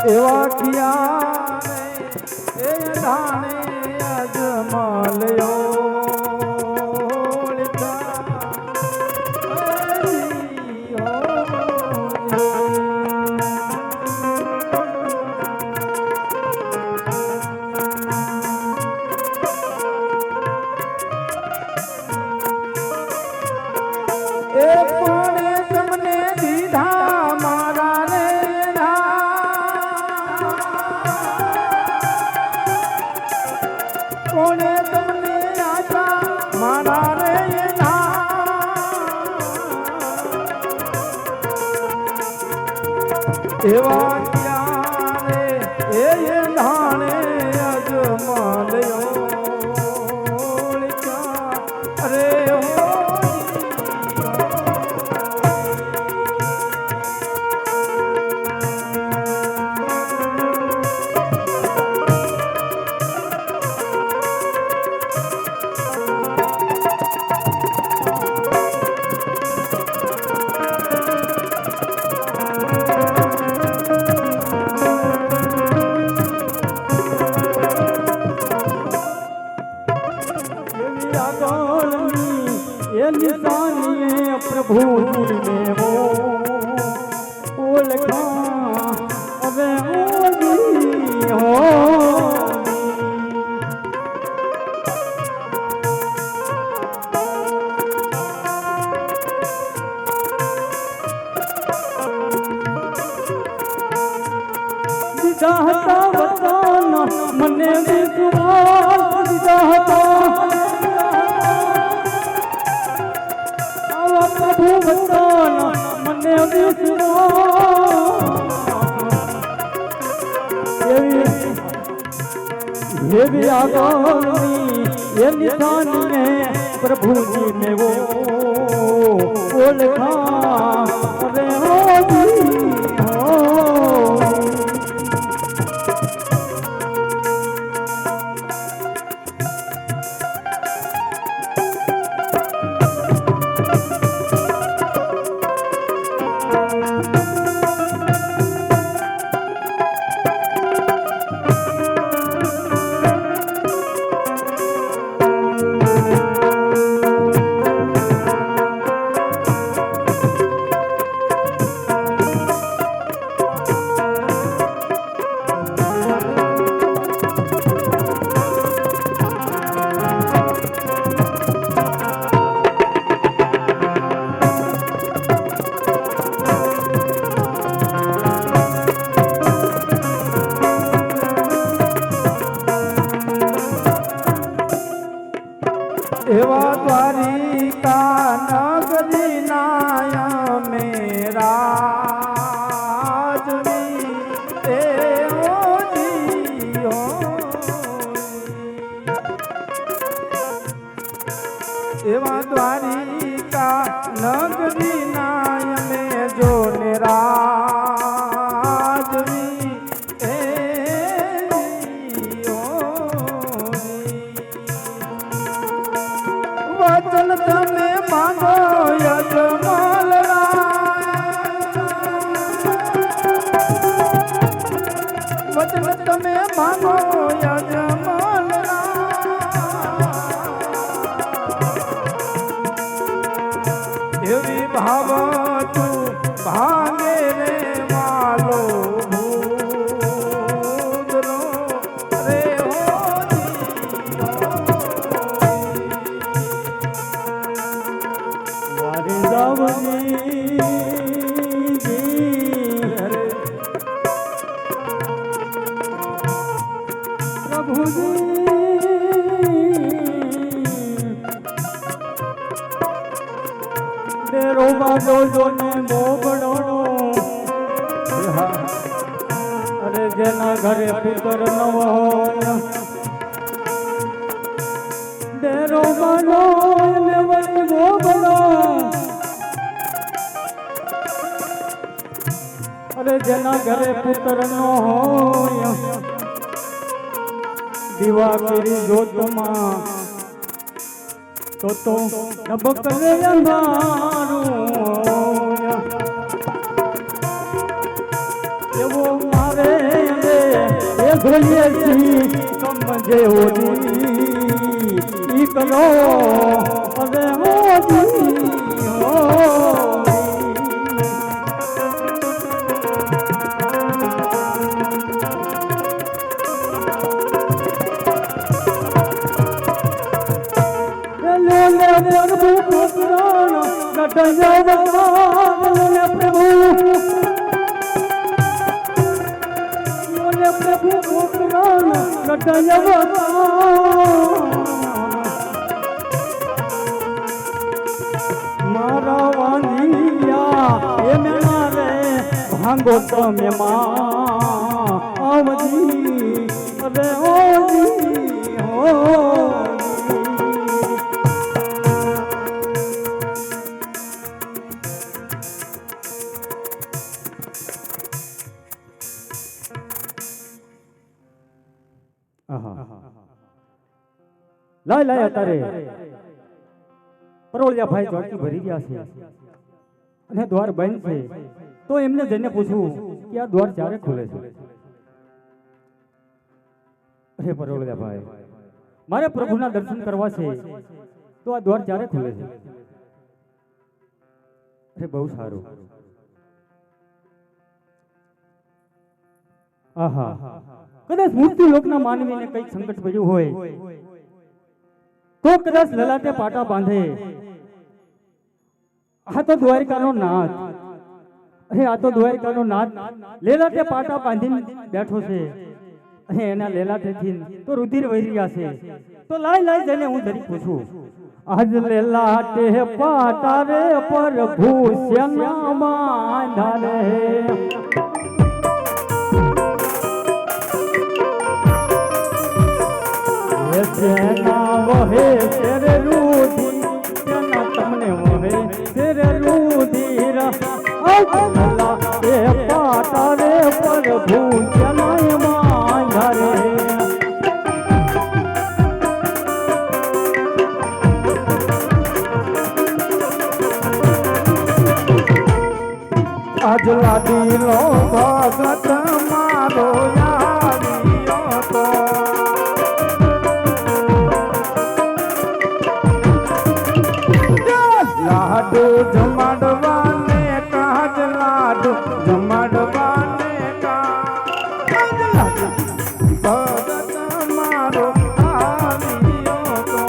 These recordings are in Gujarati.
એવા કિયા એ ધાણે અજમાલ્યો કોને તમને આશા મારા રે એવા ક્યારે એ નાણે અજમાલ્યો અરે निशानिए प्रभु ने वो लखा अबे हो चाहता बताना मने विश्वास चाहता प्रभु बताना मने ये भी आगामी ये निशानी है प्रभु जी ने वो लिखा अरे एवा द्वारिका नगरी नाया मेरा एवा द्वारिका नगरी नाय में जो निराजवी वचन तमे मांगो यजमाल वचन तमे मांगो यजमाल एवी भाव तू भांगे रे मालो भूदरो रे हो वारे दावनी जी हरे प्रभु जी डेरो बाजो जो ने मोगड़ो अरे जेना घरे पुत्र न होया डेरो बाजो ने वही मोगड़ो अरे जेना घरे पुत्र न होया दीवा केरी जोत मां तो नबक रे अंधारू एवो मारे જોઈએ છી સમજે ઓજી ઈ કરો હવે ઓજી મારા વાંધિયા એ મેણા રે ભાંગો તમે આવજી હવે ઓજી હો લાય લાય તારે પરોળિયા ભાઈ ચોકી ભરી ગયા છે અને દ્વાર બંધ છે તો એમને જઈને પૂછવું કે આ દ્વાર ક્યારે ખુલે છે. અરે પરોળિયા ભાઈ મારે પ્રભુના દર્શન કરવા છે તો આ દ્વાર ક્યારે ખુલે છે? અરે બહુ સારું. આહા કદાચ મૃત્યુ લોકના માનવીને કઈક સંકટ પડ્યું હોય તો કદાચ લલાટે પાટા બાંધે. આ તો દ્વારિકાનો નાથ, અરે આ તો દ્વારિકાનો નાથ લેલાટે પાટા બાંધીને બેઠો છે અને એના લેલાટેથી તો રુધિર વહી રહ્યા છે. તો લાય લાય જઈને હું ધરી પૂછું. આજ લેલાટે પાટા રે પ્રભુ શ્યામ બાંધા રે જેના વહે તેરે રુધિર જેના તમને વહે તેરે રુધિર અજલા એ પાટા રે પ્રભુ જનાય બાંધા રે અજલા દિલો ભગત મારો યારિયો તો લાડુ જમાડવાને કાજ લાડુ જમાડવાને કાજ લાડુ ભગત મારો આવ્યો તો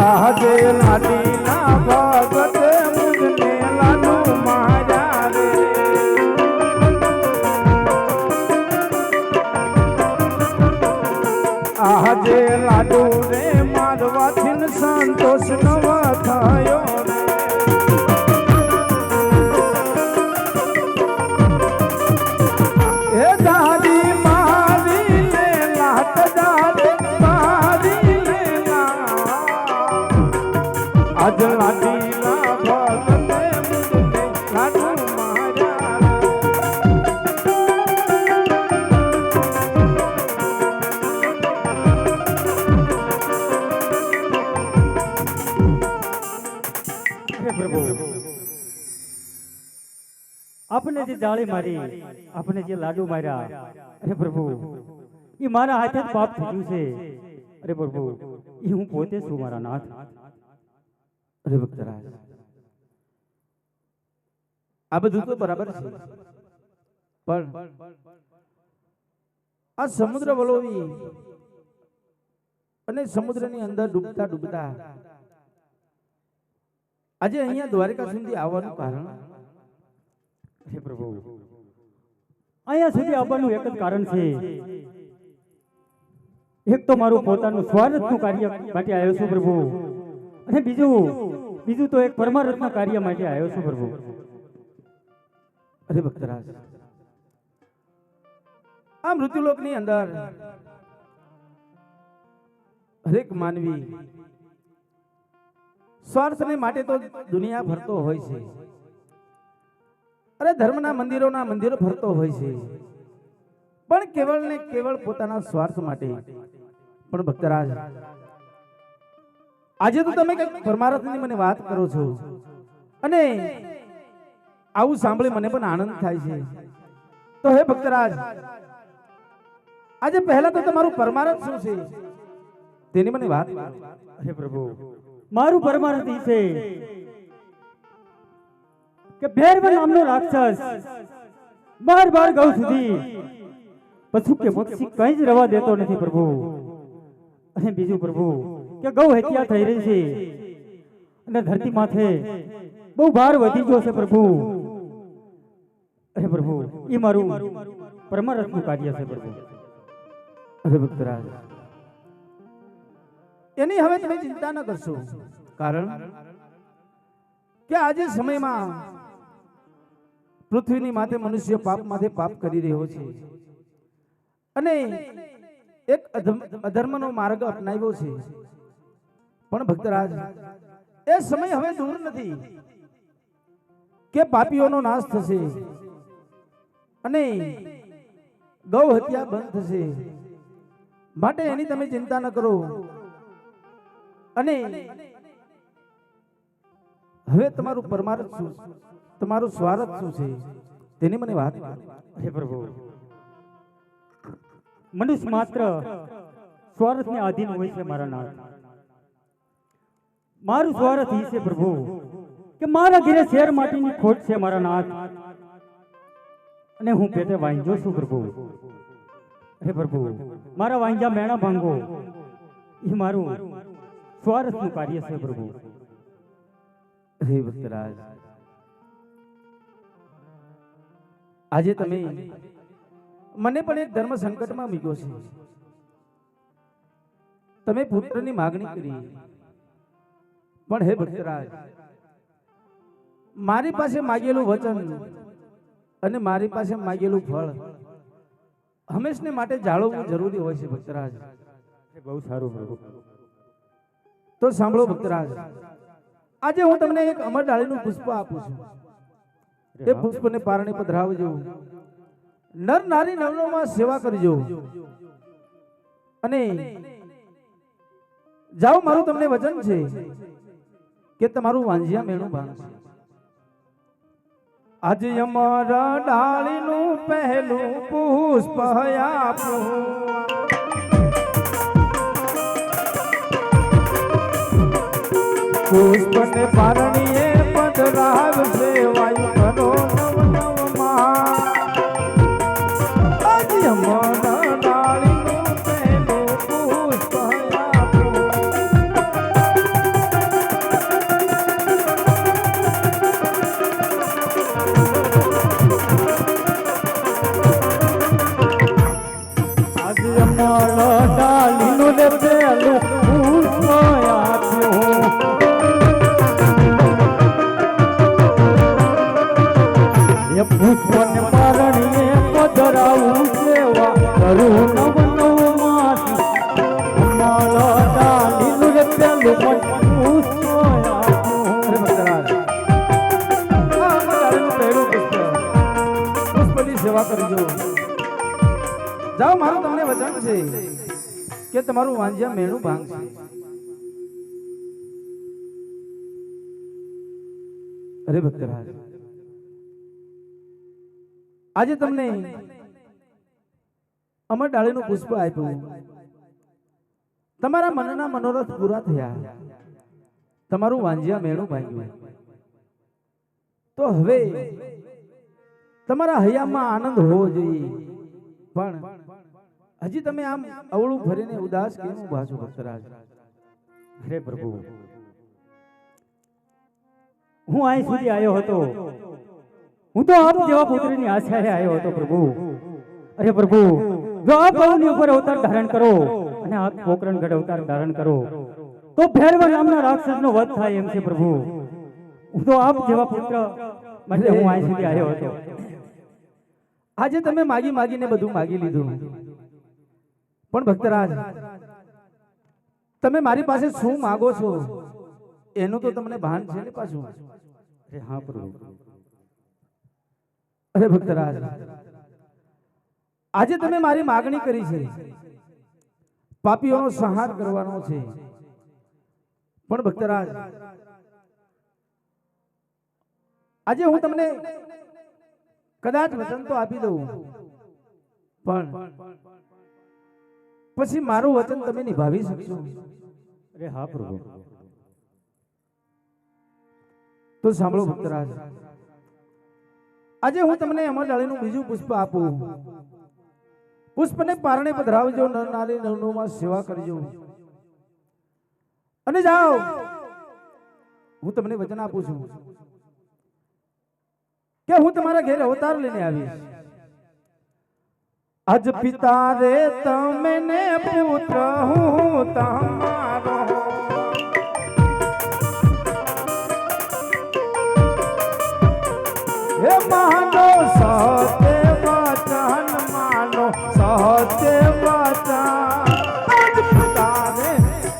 આજે લાડીના ભગત મુજને લાડુ માર્યા રે આજે લાડુ રે મારવાથી સંતોષ નવ થયો રે એ દાદી મારી લે લાટ દાદી મારી લે આજ લાડીલા ભગતે મુજને લાડુ માર્યા આપને જે જાળી મારી આપને જે લાડુ માર્યા અરે પ્રભુ એ મારા હાથે જ પાપ થયું છે. અરે પ્રભુ એ હું પોતે છું મારા નાથ. અરે ભક્તરાજ આ બધું તો બરાબર છે પણ આ સમુદ્ર વલોવી અને સમુદ્રની અંદર ડૂબતા ડૂબતા આજે અહીંયા દ્વારકા સુધી આવવાનું કારણ હે પ્રભુ અહીંયા સુધી આવવાનું એક જ કારણ છે. એક તો મારું પોતાનું સ્વાર્થનું કાર્ય માટે આવ્યો છું પ્રભુ અને બીજું તો એક પરમાર્થના કાર્ય માટે આવ્યો છું પ્રભુ. અરે ભક્તરાજ આ મૃત્યુલોકની અંદર હરેક માનવી સ્વાર્થને માટે તો દુનિયા ફરતો હોય છે. અરે ધર્મના મંદિરો ફરતો હોય છે પણ કેવળ ને કેવળ પોતાના સ્વાર્થ માટે. પણ ભક્તરાજ આજે તો તમે કઈક પરમારથની મને વાત કરો છો અને આવું સાંભળી મને પણ આનંદ થાય છે. તો હે ભક્તરાજ, આજે પહેલા તો તમારું પરમારથ શું છે તેની મને વાત કરો. હે પ્રભુ, મારું પરમાર્થ ઈ છે કે ભૈરવ નામનો રાક્ષસ બાર ગૌ સુધી પશુ કે પક્ષી કઈ જ રવા દેતો નથી પ્રભુ. અને બીજું પ્રભુ કે ગૌ હત્યા થઈ રહી છે અને ધરતી માથે બહુ ભાર વધી ગયો છે પ્રભુ. અરે પ્રભુ, એ મારું પરમાર્થનું કાર્ય છે પ્રભુ. અરે ભક્તરાજ, એની હવે તમે ચિંતા ન કરશો, કારણ કે આજે સમયમાં પૃથ્વીની માથે મનુષ્ય પાપ માથે પાપ કરી રહ્યો છે અને એક અધર્મનો માર્ગ અપનાવ્યો છે. પણ ભક્તરાજ, એ સમય હવે દૂર નથી કે પાપીઓનો નાશ થશે અને ગૌ હત્યા બંધ થશે. માટે એની તમે ચિંતા ન કરો. અને હવે તમારું પરમાર્થ શું, તમારું સ્વાર્થ શું છે તેની મને વાત કરો. હે પ્રભુ, મનુષ્ય માત્ર સ્વાર્થને આધીન હોય છે મારા નાથ. મારું સ્વાર્થ ઈ છે પ્રભુ કે મારા ઘરે શેર માટીની ખોટ છે મારા નાથ, અને હું પેટે વાંજો છું પ્રભુ. હે પ્રભુ, મારા વાંજા મેણા ભાંગો એ મારું સ્વાર્થનું કાર્ય છે પ્રભુ. હે ભક્તરાજ, આજે તમે મને પણ એક ધર્મ સંકટમાં મૂક્યો છે. તમે પુત્રની માગણી કરી, પણ હે ભક્તરાજ, મારી પાસે માગેલું વચન અને મારી પાસે માગેલું ફળ હંમેશને માટે જાળવવું જરૂરી હોય છે ભક્તરાજ. બહુ સારું પ્રભુ. તો સાંભળો ભક્તરાજ, આજે હું તમને એક અમર ડાળીનું પુષ્પ આપું છું. એ પુષ્પને પારણે પધરાવજો, નર નારી નવનોમાં સેવા કરજો અને જાઓ. મારું તમને વચન છે કે તમારું વાંજિયા મેણું ભાંગશે. આજે અમારા ડાળીનું પહેલું પુષ્પ આપું, પુષ્પને પારણીએ પધરાવશે વાયુ કરો નવ નવમાં. આજે અમારા ડાળીનું પહેલું પુષ્પ આપું. આજે અમારા ડાળીનું ને પહેલું પુષ્પ આપ્યું. પુષ્પને પારણીએ પધરાવું સેવા કરું નવ નવ માસ. અમારા ડાળીનું રે પેલું પુષ્પ પુષ્પની સેવા કરજો. જાઓ, મારું તમને વચન છે કે તમારું વાંજિયા મેણું ભાંગશે. અરે ભક્તરાજ, આજે તમને અમર ડાળીનું પુષ્પ આપ્યું, તમારા મનના મનોરથ પૂરા થયા, તમારું વાંજિયા મેણું ભાંગ્યું. તો હવે તમારા હૈયામાં આનંદ હોવો જોઈએ, પણ હજી તમે આમ અવળું ફરીને ઉદાસ કેમ ઉભા છો ભક્તરાજ? હે પ્રભુ, હું અહીં સુધી આવ્યો હતો, હું તો આપ જેવા પુત્રની આશાએ આવ્યો હતો પ્રભુ. અરે પ્રભુ, જો આપ પવનની ઉપર અવતાર ધારણ કરો અને આપ પોકરણગઢ અવતાર ધારણ કરો તો ભૈરવ નામના રાક્ષસનો વધ થાય એમ છે પ્રભુ. હું તો આપ જેવા પુત્ર માટે હું અહીં સુધી આવ્યો હતો. આજે તમે માગી માગીને બધું માગી લીધું, પણ ભક્તરાજ, તમે મારી પાસે શું માગો છો એનું તો તમને ભાન છે ને પાછું? અરે હા પ્રભુ. અરે ભક્તરાજ, આજે તમે મારી માગણી કરી છે, પાપીઓનો સંહાર કરવાનો છે, પણ ભક્તરાજ આજે હું તમને કદાચ વચન તો આપી દઉં, પણ પછી મારું વચન તમે નિભાવી શકશો? અરે હા પ્રભુ. તો સાંભળો ભક્તરાજ, આજે હું તમને અમર ડાળીનું બીજું પુષ્પ આપું. પુષ્પને પારણે પધરાવજો, નર નારી નવનોમાં સેવા કરજો અને જાઓ. હું તમને વચન આપું છું કે હું તમારા ઘેર અવતાર લઈને આવીશ. આજ પિતા રે તમે ને પુત્ર હું તમારો, હે માનો સત્ય વચન, માનો સત્ય વચન. આજ પિતા રે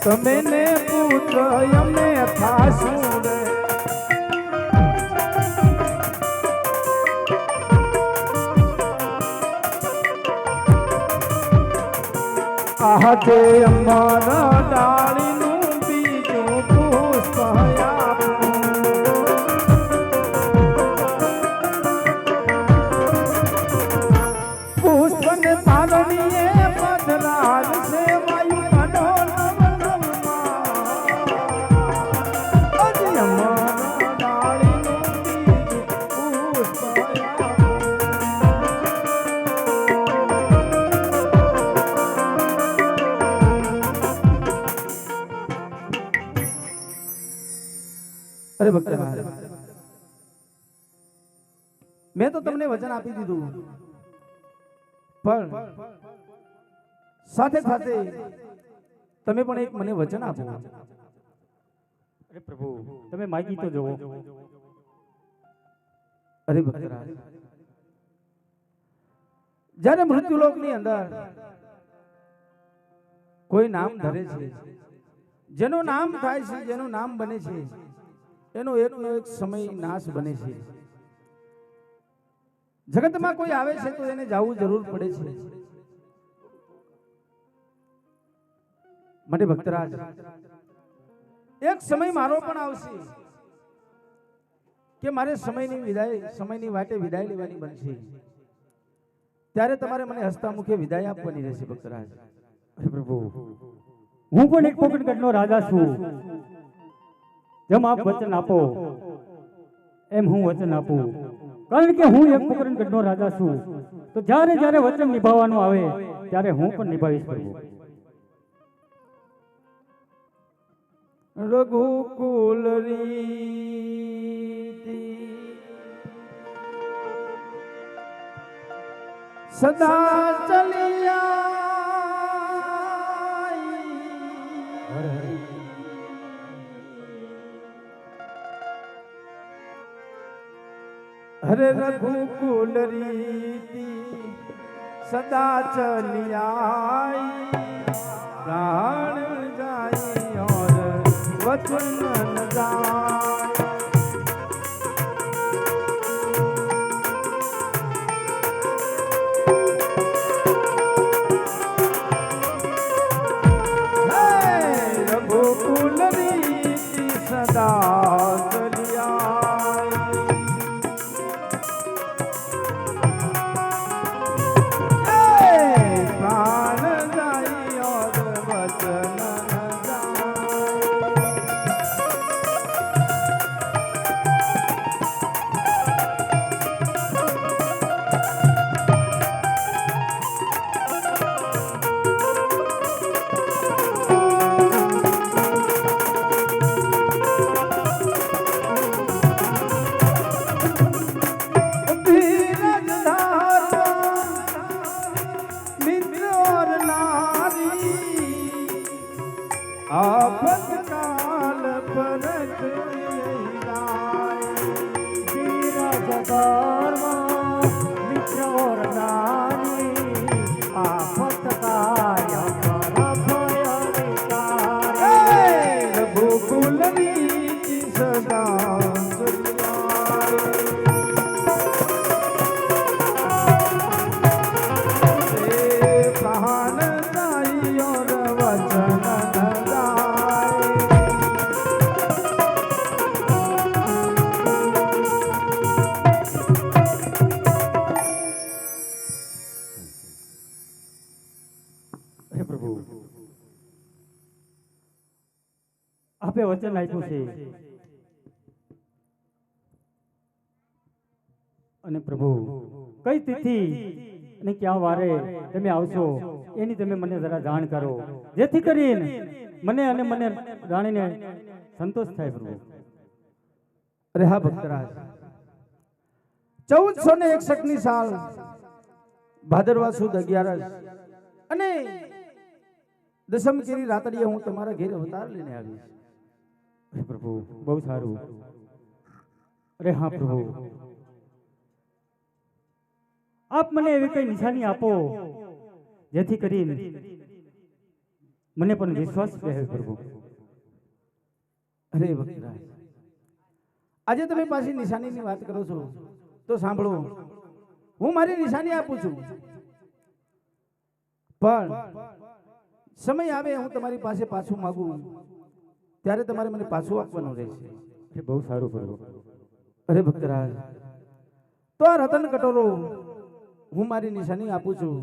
તમે ને પુત્ર અમે થાશું રે. આજે અમર ડાળીનું બીજું પુષ્પ આપું. પુષ્પને પારણીએ પધરાજ છે વાયુ કાઢો નવનવમાં. આજે અમર ડાળીનું બીજું પુષ્પ આપું. અરે ભક્તરાજ, મેં તો તમને વચન આપી દીધું, પણ સાથે સાથે તમે પણ એક મને વચન આપો. અરે પ્રભુ, તમે માગી તો જુઓ. અરે ભક્તરાજ, જ્યારે મૃત્યુલોકની અંદર કોઈ નામ ધરે છે, જેનું નામ થાય છે, જેનું નામ બને છે, એનો એકનો એક સમય નાશ બને છે. જગતમાં કોઈ આવે છે તો એને જવું જરૂર પડે છે. માટે ભક્તરાજ, એક સમય મારો પણ આવશે કે મારે સમયની વાટે વિદાય લેવાની બનશે. ત્યારે તમારે મને હસતા મુખે વિદાય આપવાની રહેશે. ભક્તરાજ, અરે પ્રભુ, હું પણ એક પોકટગઢનો રાજા છું. જેમ આપ વચન આપો એમ હું વચન આપું. કારણ કે હું એક પોકરણગઢનો રાજા છું, તો જ્યારે જ્યારે વચન નિભાવવાનું આવે ત્યારે હું પણ નિભાવીશ પ્રભુ. રઘુકુલ રીતિ સદા ચલિયા. હરે રઘુકુલ રીતિ સદા ચલિયાઈ. પ્રાણ જાય और वचन न जाए. रघुकुल रीति सदा आपत्काल परत मित्र और नारी आपत्काल रघुकुल रीति सदा प्राण और वचन પ્રભુ, આપે વચન આપ્યું છે અને પ્રભુ કઈ તિથિ અને ક્યાં વારે તમે આવશો એની તમે મને જરા જાણ કરો, જેથી કરીને મને અને મને રાણીને સંતોષ થાય પ્રભુ. અરે હા ભક્તરાજ, 1461 સાલ ભાદરવા સુદ 11 અને દસમ કેરી રાતડીએ હું તમારા ઘેર અવતાર લઈને આવીશ. અરે પ્રભુ બહુ સારું. અરે હા પ્રભુ, આપ મને એવી કઈ નિશાની આપો જેથી કરીને મને પણ વિશ્વાસ રહે પ્રભુ. અરે ભક્તરાજ, આજે તમે પાછી નિશાનીની વાત કરો છો તો સાંભળો, હું મારી નિશાની આપું છું, પણ સમય આવે હું તમારી પાસે પાછું માંગું ત્યારે તમારે મને પાછું આપવાનું રહેશે. એ બહુ સારું પ્રભુ. અરે ભક્તરાજ, તો આ રતન કટોરો હું મારી નિશાની આપું છું.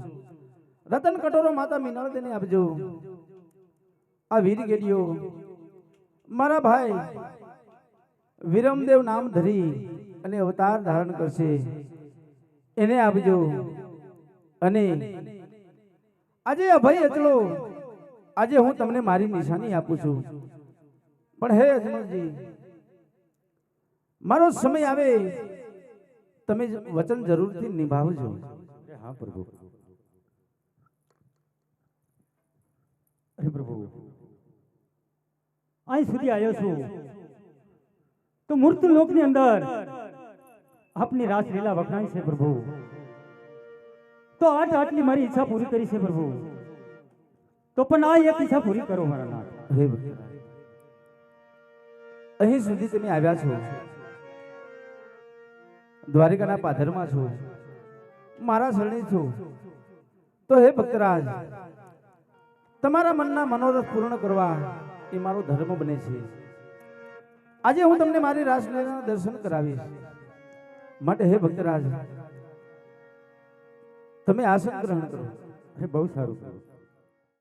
રતન કટોરો માતા મિનળદેને આપજો. આ વીર ગેડીઓ મારા ભાઈ વિરમદેવ નામ ધરી અને અવતાર ધારણ કરશે, એને આપજો. અને આજે અભય અચલો, આજે હું તમને મારી નિશાની આપું છું, પણ હે અજમલજી, મારો સમય આવે તમે વચન જરૂરથી નિભાવજો. હા પ્રભુ. અરે પ્રભુ, અહીં સુધી આવ્યો છું તો મૂર્ત લોકની અંદર આપની રાસલીલા વખણાય છે પ્રભુ. તો આટલી મારી ઈચ્છા પૂરી કરી છે પ્રભુ, તો પણ આ એક ઈચ્છા પૂરી કરો મારા નાથ. હે ભગવાન, અહીં સુધી તમે આવ્યા છો, દ્વારિકાના પાધરમાં છો, મારા શરણે છો, તો હે ભક્તરાજ, તમારા મનના મનોરથ પૂર્ણ કરવા એ મારો ધર્મ બને છે. આજે હું તમને મારી રાસલીલાના દર્શન કરાવીશ. માટે હે ભક્તરાજ, તમે આસન ગ્રહણ કરો. બહુ સારું.